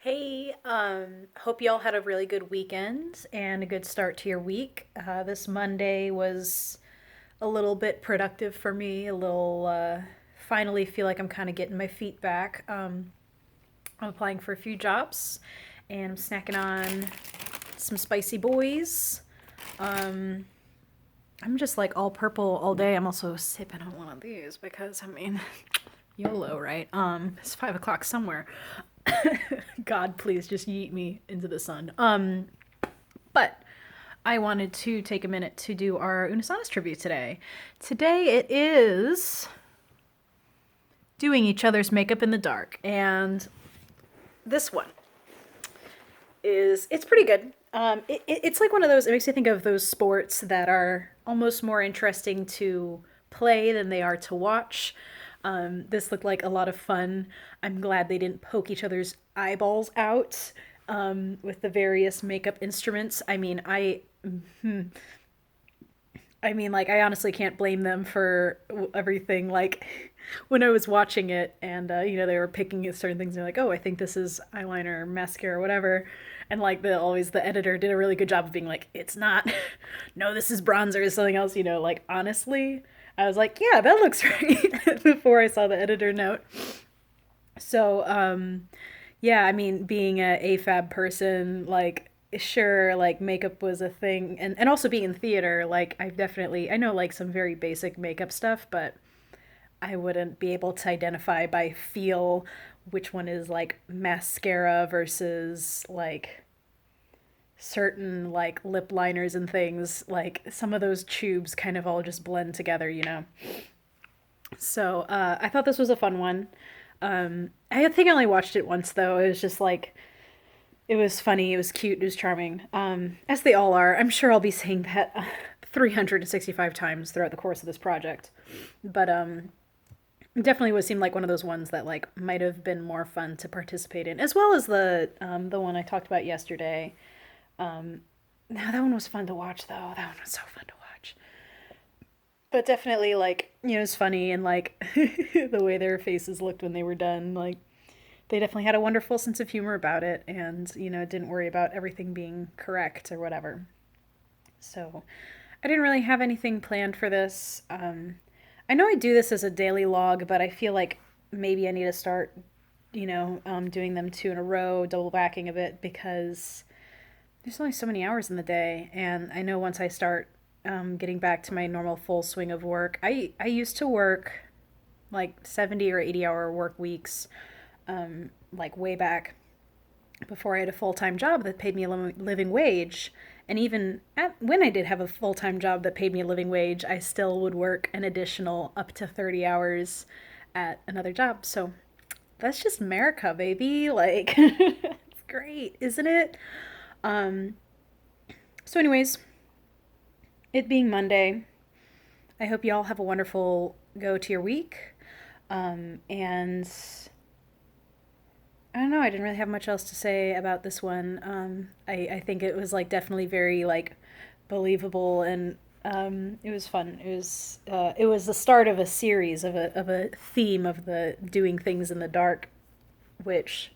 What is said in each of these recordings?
Hey, hope y'all had a really good weekend and a good start to your week. This Monday was a little bit productive for me, finally feel like I'm kind of getting my feet back. I'm applying for a few jobs and I'm snacking on some spicy boys. Um, I'm just like all purple all day. I'm also sipping on one of these because, YOLO, right? It's 5 o'clock somewhere. God, please just yeet me into the sun. But I wanted to take a minute to do our Unisonus trivia today. Today it is doing each other's makeup in the dark, and this one it's pretty good. It's like one of those. It makes me think of those sports that are almost more interesting to play than they are to watch. This looked like a lot of fun. I'm glad they didn't poke each other's eyeballs out with the various makeup instruments. Like, I honestly can't blame them for everything. Like, when I was watching it and, they were picking at certain things, they're like, oh, I think this is eyeliner or mascara or whatever. And, like, the editor did a really good job of being like, it's not, no, this is bronzer or something else, like, honestly. I was like, yeah, that looks right before I saw the editor note. So, yeah, being a AFAB person, like, sure, like, makeup was a thing. And also being in theater, like, I know, like, some very basic makeup stuff, but I wouldn't be able to identify by feel which one is, like, mascara versus, like, certain, like, lip liners and things. Like, some of those tubes kind of all just blend together. So, I thought this was a fun one. I think I only watched it once though. It was just like it was funny, it was cute, it was charming. As they all are. I'm sure I'll be saying that 365 times throughout the course of this project. But it definitely would seem like one of those ones that like might have been more fun to participate in, as well as the one I talked about yesterday. Now that one was fun to watch though. That one was so fun to watch. But definitely, like, it's funny and, like, the way their faces looked when they were done. Like, they definitely had a wonderful sense of humor about it and, didn't worry about everything being correct or whatever. So, I didn't really have anything planned for this. I know I do this as a daily log, but I feel like maybe I need to start, doing them two in a row, double backing a bit because there's only so many hours in the day. And I know once I start getting back to my normal full swing of work. I used to work like 70 or 80-hour work weeks, like way back before I had a full time job that paid me a living wage. And even when I did have a full time job that paid me a living wage, I still would work an additional up to 30 hours at another job. So that's just America, baby. Like, it's great, isn't it? Um, so, anyways, it being Monday, I hope you all have a wonderful go to your week. And I don't know, I didn't really have much else to say about this one. I think it was like definitely very like believable and it was fun. It was the start of a series of a theme of the doing things in the dark, which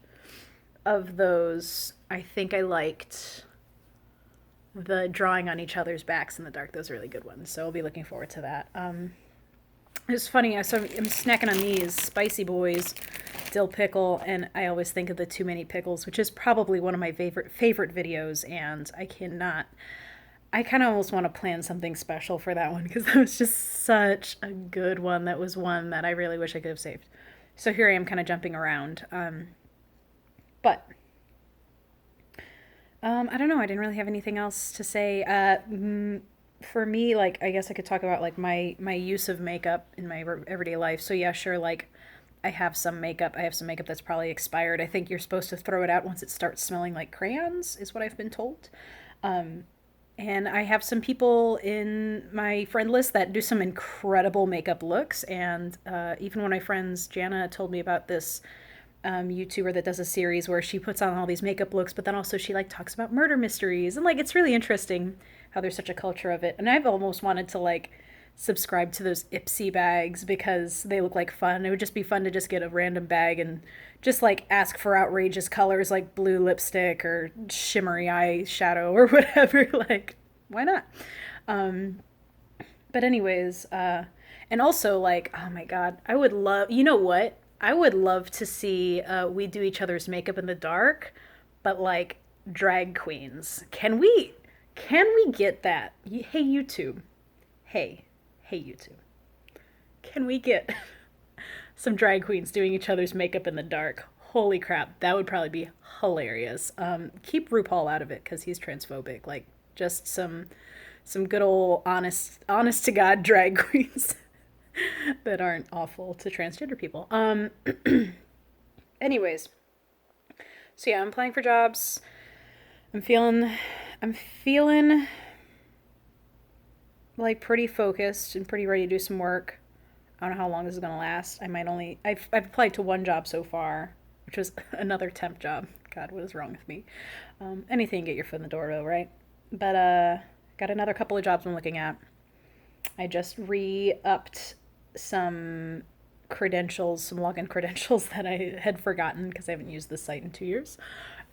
of those I think I liked the drawing on each other's backs in the dark. Those are really good ones. So I'll be looking forward to that. It's funny. I'm snacking on these spicy boys, dill pickle, and I always think of the too many pickles, which is probably one of my favorite videos. And I cannot. I kind of almost want to plan something special for that one because that was just such a good one. That was one that I really wish I could have saved. So here I am, kind of jumping around. But I don't know. I didn't really have anything else to say. For me, like, I guess I could talk about like my use of makeup in my everyday life. So yeah, sure. Like, I have some makeup. I have some makeup that's probably expired. I think you're supposed to throw it out once it starts smelling like crayons, is what I've been told. Um, and I have some people in my friend list that do some incredible makeup looks. And even one of my friends, Jana, told me about this YouTuber that does a series where she puts on all these makeup looks, but then also she like talks about murder mysteries and like it's really interesting how there's such a culture of it. And I've almost wanted to like subscribe to those Ipsy bags because they look like fun. It would just be fun to just get a random bag and just like ask for outrageous colors like blue lipstick or shimmery eyeshadow or whatever. Like, why not? But anyways, and also like, oh my God, I would love, you know what? I would love to see we do each other's makeup in the dark, but like drag queens. Can we get that? Hey YouTube. Hey. Hey YouTube. Can we get some drag queens doing each other's makeup in the dark? Holy crap, that would probably be hilarious. Keep RuPaul out of it because he's transphobic. Like just some good old honest to God drag queens that aren't awful to transgender people. Anyways, so yeah, I'm applying for jobs. I'm feeling like pretty focused and pretty ready to do some work. I don't know how long this is gonna last. I've applied to one job so far, which was another temp job. God, what is wrong with me? Anything to get your foot in the door though, right? But got another couple of jobs I'm looking at. I just re-upped some credentials, some login credentials that I had forgotten because I haven't used this site in 2 years.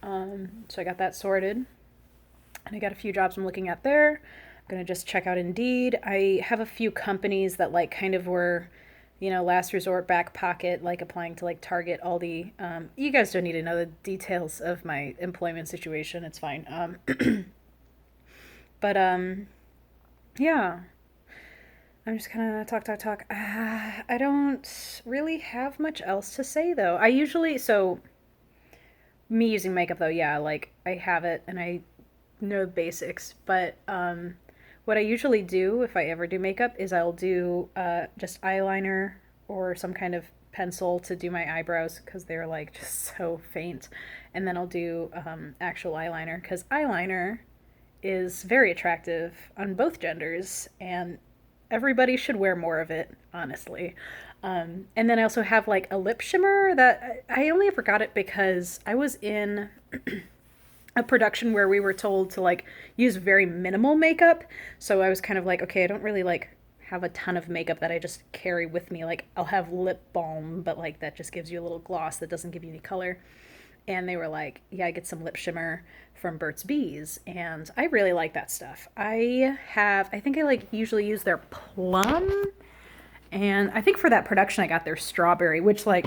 So I got that sorted. And I got a few jobs I'm looking at there. I'm going to just check out Indeed. I have a few companies that like kind of were, last resort, back pocket, like applying to like Target, Aldi. You guys don't need to know the details of my employment situation. It's fine. But yeah. I'm just gonna talk. I don't really have much else to say though. Me using makeup though, yeah, like I have it and I know the basics. But what I usually do if I ever do makeup is I'll do just eyeliner or some kind of pencil to do my eyebrows because they're like just so faint. And then I'll do actual eyeliner because eyeliner is very attractive on both genders and everybody should wear more of it, honestly. And then I also have like a lip shimmer that I only ever got it because I was in a production where we were told to like use very minimal makeup. So I was kind of like, okay, I don't really like have a ton of makeup that I just carry with me. Like I'll have lip balm, but like that just gives you a little gloss that doesn't give you any color. And they were like, yeah, I get some lip shimmer from Burt's Bees. And I really like that stuff. I think I like usually use their plum. And I think for that production, I got their strawberry, which like,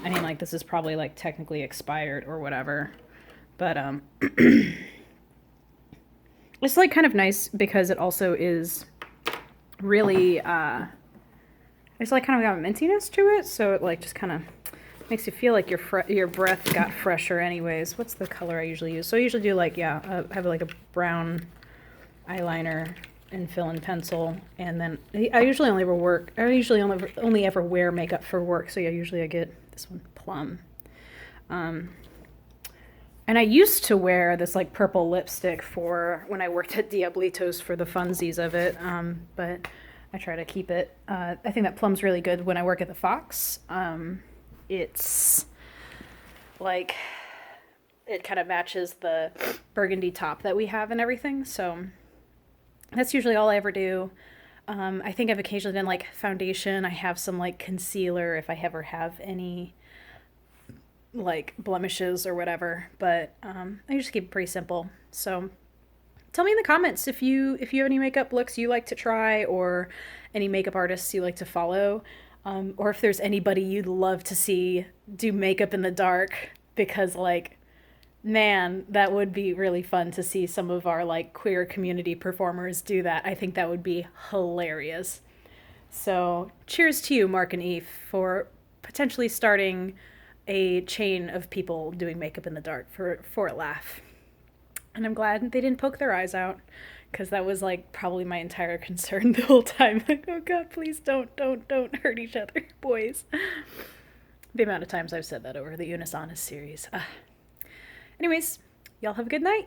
I mean, like this is probably like technically expired or whatever. But it's like kind of nice because it also is really, it's like kind of got a mintiness to it. So it like just kind of makes you feel like your breath got fresher anyways. What's the color I usually use? So I usually do like, I have like a brown eyeliner and fill in pencil. And then I usually only ever wear makeup for work. So yeah, usually I get this one, plum. And I used to wear this like purple lipstick for when I worked at Diablitos for the funsies of it. But I try to keep it. I think that plum's really good when I work at the Fox. It's like it kind of matches the burgundy top that we have and everything. So that's usually all I ever do. I think I've occasionally done like foundation. I have some like concealer if I ever have any like blemishes or whatever. But I just keep it pretty simple. So tell me in the comments if you have any makeup looks you like to try or any makeup artists you like to follow. Or if there's anybody you'd love to see do makeup in the dark, because like, man, that would be really fun to see some of our like queer community performers do that. I think that would be hilarious. So cheers to you, Mark and Eve, for potentially starting a chain of people doing makeup in the dark for a laugh. And I'm glad they didn't poke their eyes out. Because that was like probably my entire concern the whole time. Like, oh God, please don't hurt each other, boys. The amount of times I've said that over the Unisonus series. Anyways, y'all have a good night.